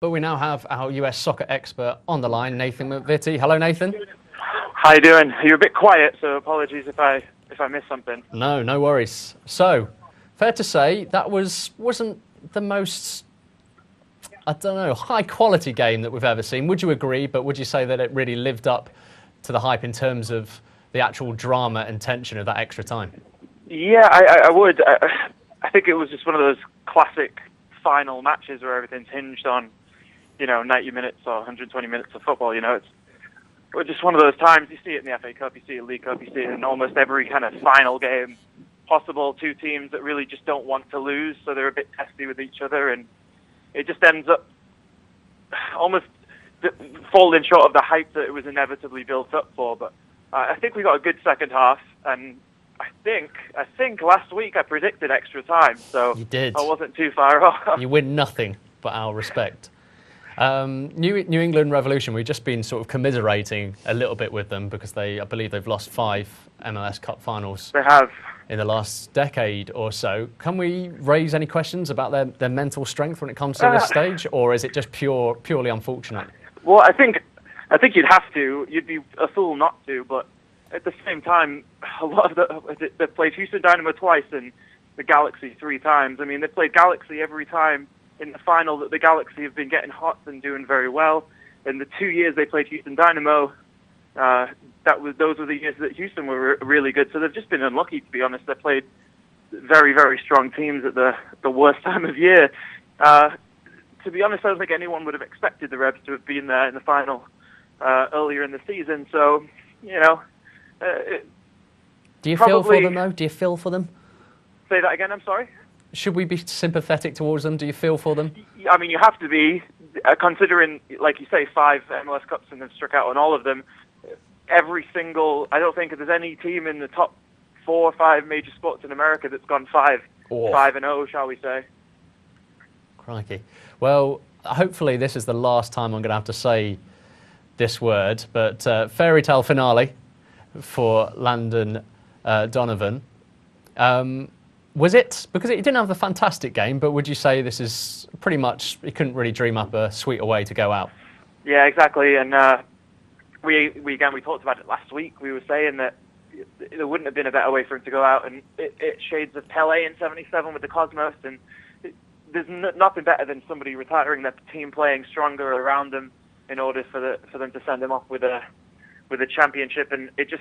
But we now have our US soccer expert on the line, Nathan McVittie. Hello, Nathan. How you doing? You're a bit quiet, so apologies if I missed something. No worries. So, fair to say that wasn't the most, I don't know, high quality game that we've ever seen. Would you agree? But would you say that it really lived up to the hype in terms of the actual drama and tension of that extra time? Yeah, I would. I think it was just one of those classic final matches where everything's hinged on, 90 minutes or 120 minutes of football. It's just one of those times. You see it in the FA Cup, you see it in the League Cup, you see it in almost every kind of final game possible. Two teams that really just don't want to lose, so they're a bit testy with each other, and it just ends up almost falling short of the hype that it was inevitably built up for. But I think we got a good second half, and I think last week I predicted extra time, so you did. I wasn't too far off. You win nothing but our respect. New England Revolution, we've just been sort of commiserating a little bit with them because I believe they've lost 5 MLS Cup finals. They have. In the last decade or so. Can we raise any questions about their mental strength when it comes to this stage, or is it just purely unfortunate? Well, I think you'd have to. You'd be a fool not to, but at the same time, a lot of they've played Houston Dynamo twice and the Galaxy 3 times. I mean, they've played Galaxy every time in the final that the Galaxy have been getting hot and doing very well. In the 2 years they played Houston Dynamo, those were the years that Houston were really good. So they've just been unlucky, to be honest. They played very, very strong teams at the worst time of year. To be honest, I don't think anyone would have expected the Rebs to have been there in the final earlier in the season. So, do you feel for them, though? Do you feel for them? Say that again, I'm sorry? Should we be sympathetic towards them? Do you feel for them? I mean, you have to be, considering, like you say, 5 MLS Cups and they've struck out on all of them. I don't think there's any team in the top 4 or 5 major sports in America that's gone 5-0, shall we say. Crikey. Well, hopefully this is the last time I'm going to have to say this word, but fairytale finale for Landon Donovan. Was it, because it didn't have a fantastic game, but would you say this is pretty much, you couldn't really dream up a sweeter way to go out? Yeah, exactly, and we talked about it last week. We were saying that there wouldn't have been a better way for him to go out, and it shades of Pele in '77 with the Cosmos, and there's nothing better than somebody retiring their team playing stronger around them in order for them to send him off with a championship, and it's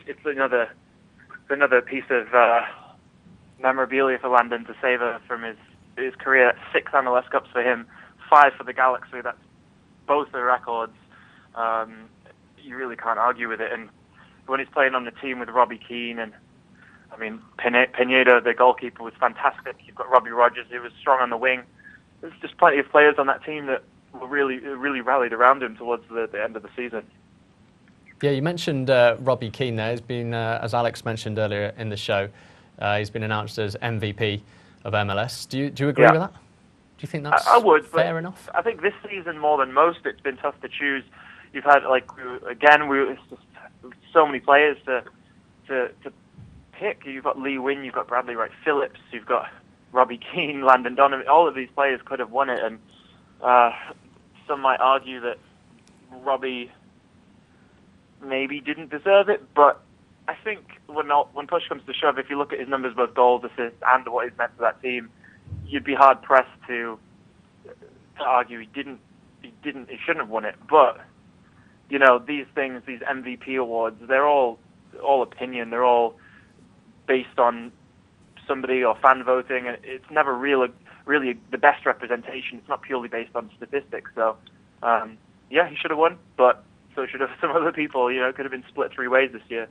another piece of memorabilia for Landon to savor from his career. 6 MLS Cups for him, 5 for the Galaxy. That's both the records. You really can't argue with it. And when he's playing on the team with Robbie Keane, and I mean Pineda, the goalkeeper, was fantastic. You've got Robbie Rogers, who was strong on the wing. There's just plenty of players on that team that were really rallied around him towards the end of the season. Yeah, you mentioned Robbie Keane there. He's been, as Alex mentioned earlier in the show, he's been announced as MVP of MLS. Do you agree with that? Do you think that's I would, fair enough? I think this season more than most, it's been tough to choose. You've had it's just so many players to pick. You've got Lee Wynn, you've got Bradley Wright Phillips, you've got Robbie Keane, Landon Donovan. All of these players could have won it, and some might argue that Robbie maybe didn't deserve it, but I think when push comes to shove, if you look at his numbers, both goals, assists, and what he's meant to that team, you'd be hard pressed to argue he shouldn't have won it. But these things, these MVP awards, they're all opinion. They're all based on somebody or fan voting, and it's never really the best representation. It's not purely based on statistics. So he should have won, but so should have some other people. It could have been split 3 ways this year.